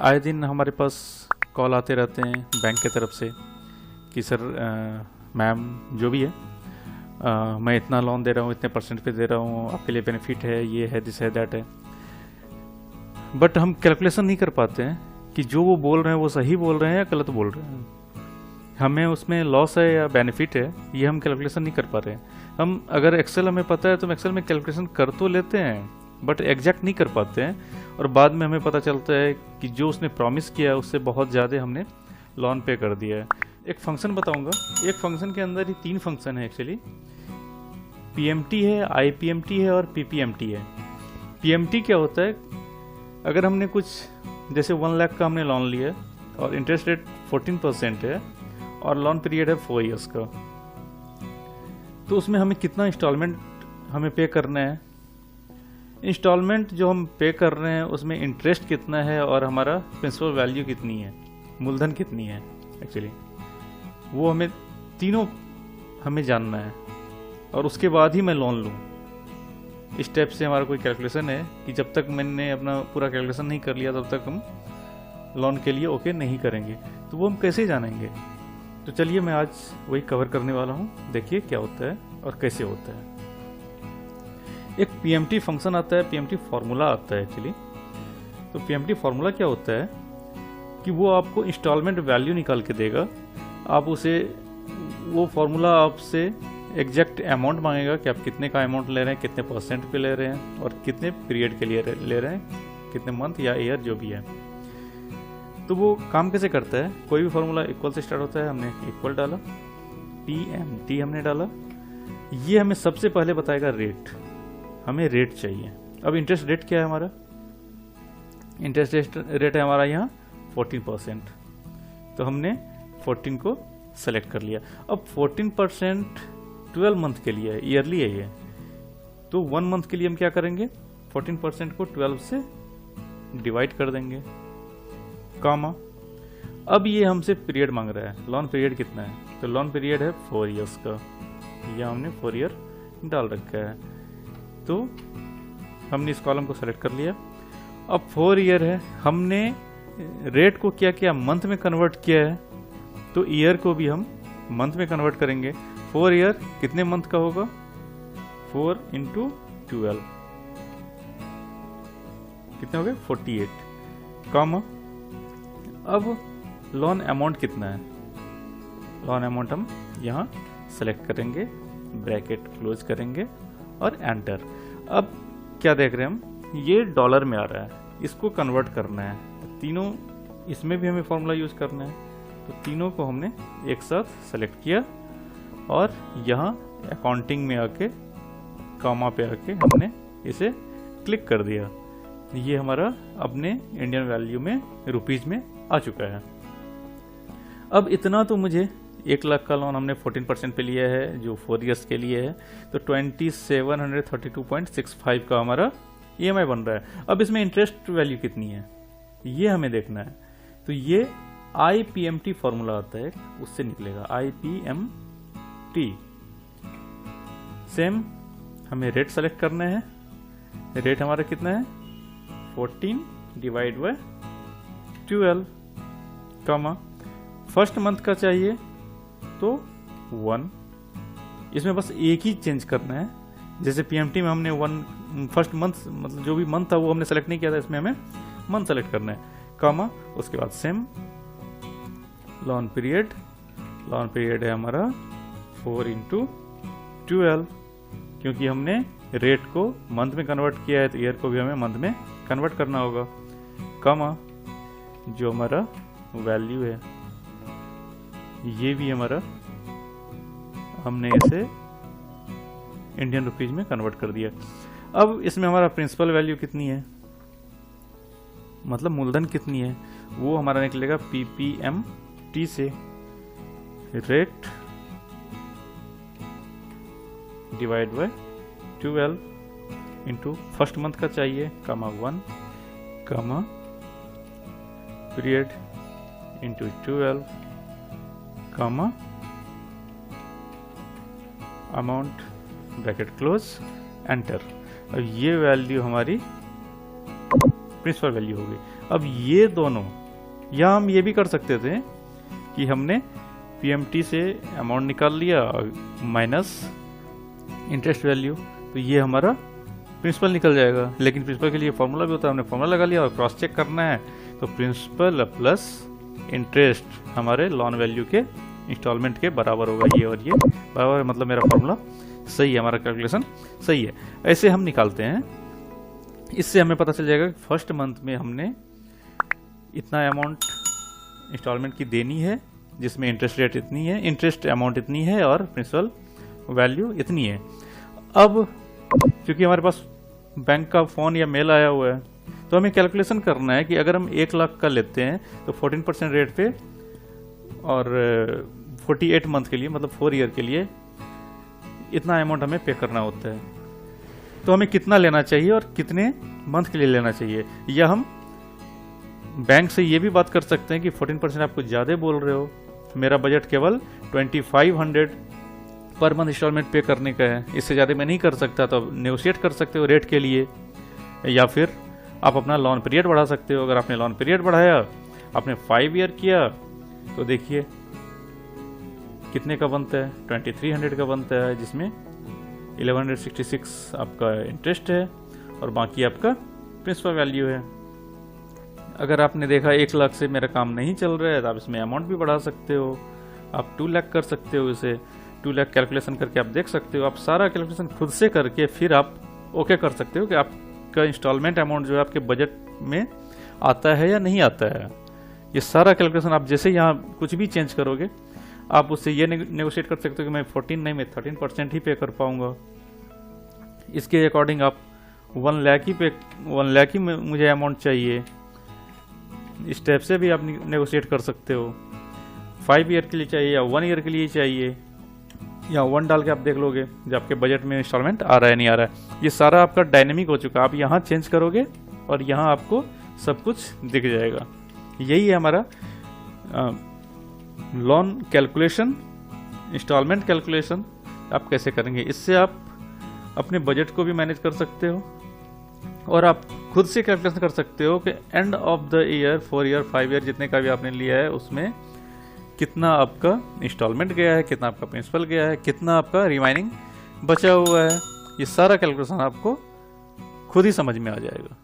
आए दिन हमारे पास कॉल आते रहते हैं बैंक की तरफ से कि सर मैम जो भी है मैं इतना लोन दे रहा हूँ, इतने परसेंट पे दे रहा हूँ, आपके लिए बेनिफिट है, ये है, दिस है, दैट है। बट हम कैलकुलेशन नहीं कर पाते हैं कि जो वो बोल रहे हैं वो सही बोल रहे हैं या गलत बोल रहे हैं। हमें उसमें लॉस है या बेनिफिट है, ये हम कैलकुलेशन नहीं कर पा रहे हैं। हम अगर एक्सेल हमें पता है तो हम एक्सेल में कैलकुलेशन कर तो लेते हैं बट एग्जैक्ट नहीं कर पाते हैं, और बाद में हमें पता चलता है कि जो उसने प्रॉमिस किया उससे बहुत ज़्यादा हमने लोन पे कर दिया है। एक फंक्शन बताऊंगा, एक फंक्शन के अंदर ही 3 फंक्शन है एक्चुअली। पीएमटी है, आईपीएमटी है और पीपीएमटी है। पीएमटी क्या होता है, अगर हमने कुछ जैसे 1 लाख का हमने लोन लिया और इंटरेस्ट रेट 14% है और लोन पीरियड है 4 इयर्स का, तो उसमें हमें कितना इंस्टॉलमेंट हमें पे करना है, इंस्टॉलमेंट जो हम पे कर रहे हैं उसमें इंटरेस्ट कितना है और हमारा प्रिंसिपल वैल्यू कितनी है, मूलधन कितनी है, एक्चुअली वो हमें तीनों हमें जानना है और उसके बाद ही मैं लोन लूँ। इस स्टेप से हमारा कोई कैलकुलेशन है कि जब तक मैंने अपना पूरा कैलकुलेशन नहीं कर लिया तब तक हम लोन के लिए ओके नहीं करेंगे। तो वो हम कैसे जानेंगे? तो चलिए मैं आज वही कवर करने वाला हूँ। देखिए क्या होता है और कैसे होता है। एक पीएमटी फंक्शन आता है, पीएमटी फार्मूला आता है एक्चुअली। तो पीएमटी फार्मूला क्या होता है कि वो आपको इंस्टॉलमेंट वैल्यू निकाल के देगा। आप उसे, वो फार्मूला आपसे एग्जैक्ट अमाउंट मांगेगा कि आप कितने का अमाउंट ले रहे हैं, कितने परसेंट पे ले रहे हैं और कितने पीरियड के लिए ले रहे हैं, कितने मंथ या ईयर जो भी है। तो वो काम कैसे करता है, कोई भी फार्मूला इक्वल से स्टार्ट होता है, हमने इक्वल डाला, पीएमटी हमने डाला, ये हमें सबसे पहले बताएगा रेट, हमें रेट चाहिए। अब इंटरेस्ट रेट क्या है हमारा, इंटरेस्ट रेट है हमारा यहाँ 14%, तो हमने 14 को सेलेक्ट कर लिया। अब 14% 12 मंथ के लिए है, ईयरली है ये, तो 1 मंथ के लिए हम क्या करेंगे, 14% को 12 से डिवाइड कर देंगे, कामा। अब ये हमसे पीरियड मांग रहा है, लोन पीरियड कितना है, तो लोन पीरियड है 4 इयर्स का, यह हमने 4 ईयर डाल रखा है। तो हमने इस कॉलम को सेलेक्ट कर लिया। अब 4 ईयर है, हमने रेट को क्या किया, मंथ में कन्वर्ट किया है, तो ईयर को भी हम मंथ में कन्वर्ट करेंगे। 4 ईयर कितने मंथ का होगा, 4 × 12 कितने हो गए, 48, कॉमा। अब लोन अमाउंट कितना है, लोन अमाउंट हम यहाँ सेलेक्ट करेंगे, ब्रैकेट क्लोज करेंगे और एंटर। अब क्या देख रहे हैं हम, ये डॉलर में आ रहा है, इसको कन्वर्ट करना है, तीनों इसमें भी हमें फॉर्मूला यूज करना है। तो तीनों को हमने एक साथ सेलेक्ट किया और यहाँ अकाउंटिंग में आके कामा पे आके हमने इसे क्लिक कर दिया। ये हमारा अपने इंडियन वैल्यू में रुपीज में आ चुका है। अब इतना तो मुझे 1 लाख का लोन हमने 14% पे लिया है जो 4 इयर्स के लिए है, तो 2732.65 का हमारा ईएमआई बन रहा है। अब इसमें इंटरेस्ट वैल्यू कितनी है ये हमें देखना है। तो ये आईपीएमटी फॉर्मूला आता है, उससे निकलेगा आईपीएमटी। सेम हमें रेट सेलेक्ट करना है, रेट हमारा कितना है 14 डिवाइड बाय 12, कमा। फर्स्ट मंथ का चाहिए तो 1, इसमें बस एक ही चेंज करना है। जैसे पीएमटी में हमने 1 फर्स्ट मंथ, मतलब जो भी मंथ था वो हमने सेलेक्ट नहीं किया था, इसमें हमें मंथ सेलेक्ट करना है, कॉमा। उसके बाद same loan period, loan period है हमारा 4 × 12, क्योंकि हमने रेट को मंथ में कन्वर्ट किया है तो ईयर को भी हमें मंथ में कन्वर्ट करना होगा, कॉमा। जो हमारा वैल्यू है ये भी हमारा, हमने इसे इंडियन रुपीज में कन्वर्ट कर दिया। अब इसमें हमारा प्रिंसिपल वैल्यू कितनी है, मतलब मूलधन कितनी है, वो हमारा निकलेगा पीपीएमटी से, rate divide by 12 into first month का चाहिए, कामा 1, कामा पीरियड इंटू 12, कामा अमाउंट, ब्रैकेट क्लोज, एंटर। अब ये वैल्यू हमारी प्रिंसिपल वैल्यू हो गई। अब ये दोनों, या हम ये भी कर सकते थे कि हमने पीएमटी से अमाउंट निकाल लिया माइनस इंटरेस्ट वैल्यू, तो ये हमारा प्रिंसिपल निकल जाएगा। लेकिन प्रिंसिपल के लिए फॉर्मूला भी होता है, हमने फॉर्मूला लगा लिया और क्रॉस चेक करना है, तो प्रिंसिपल प्लस इंटरेस्ट हमारे लोन वैल्यू के इंस्टॉलमेंट के बराबर होगा, ये और ये बराबर है, मतलब मेरा फॉर्मूला सही है, हमारा कैलकुलेशन सही है। ऐसे हम निकालते हैं। इससे हमें पता चल जाएगा कि फर्स्ट मंथ में हमने इतना अमाउंट इंस्टॉलमेंट की देनी है, जिसमें इंटरेस्ट रेट इतनी है, इंटरेस्ट अमाउंट इतनी है और प्रिंसिपल वैल्यू इतनी है। अब क्योंकि हमारे पास बैंक का फ़ोन या मेल आया हुआ है, तो हमें कैलकुलेशन करना है कि अगर हम 1 लाख का लेते हैं तो 14% रेट पे और 48 मंथ के लिए, मतलब 4 ईयर के लिए इतना अमाउंट हमें पे करना होता है। तो हमें कितना लेना चाहिए और कितने मंथ के लिए लेना चाहिए, या हम बैंक से ये भी बात कर सकते हैं कि 14% आपको ज़्यादा बोल रहे हो, मेरा बजट केवल 2500 पर मंथ इंस्टॉलमेंट पे करने का है, इससे ज़्यादा मैं नहीं कर सकता। तो अब नेगोशिएट कर सकते हो रेट के लिए, या फिर आप अपना लोन पीरियड बढ़ा सकते हो। अगर आपने लोन पीरियड बढ़ाया, आपने 5 ईयर किया, तो देखिए कितने का बनता है, 2300 का बनता है, जिसमें 1166 आपका इंटरेस्ट है और बाकी आपका प्रिंसिपल वैल्यू है। अगर आपने देखा 1 लाख से मेरा काम नहीं चल रहा है, तो आप इसमें अमाउंट भी बढ़ा सकते हो, आप 2 लाख कर सकते हो। इसे 2 लाख कैलकुलेशन करके आप देख सकते हो, आप सारा कैलकुलेशन खुद से करके फिर आप ओके कर सकते हो कि आपका इंस्टॉलमेंट अमाउंट जो है आपके बजट में आता है या नहीं आता है। ये सारा कैलकुलेशन आप जैसे यहाँ कुछ भी चेंज करोगे, आप उससे ये नेगोशिएट कर सकते हो कि मैं 14 नहीं, मैं 13% ही पे कर पाऊंगा। इसके अकॉर्डिंग आप 1 लाख ही मुझे अमाउंट चाहिए, इस टाइप से भी आप नेगोशिएट कर सकते हो। 5 ईयर के लिए चाहिए या 1 ईयर के लिए चाहिए, या 1 डाल के आप देख लोगे जब आपके बजट में इंस्टॉलमेंट आ रहा है नहीं आ रहा है। ये सारा आपका डायनेमिक हो चुका है, आप यहाँ चेंज करोगे और यहाँ आपको सब कुछ दिख जाएगा। यही है हमारा लोन कैलकुलेशन, इंस्टॉलमेंट कैलकुलेशन आप कैसे करेंगे। इससे आप अपने बजट को भी मैनेज कर सकते हो और आप खुद से कैलकुलेशन कर सकते हो कि end of the year, 4 year 5 year जितने का भी आपने लिया है, उसमें कितना आपका इंस्टॉलमेंट गया है, कितना आपका प्रिंसिपल गया है, कितना आपका रिमाइनिंग बचा हुआ है। ये सारा कैलकुलेशन आपको खुद ही समझ में आ जाएगा।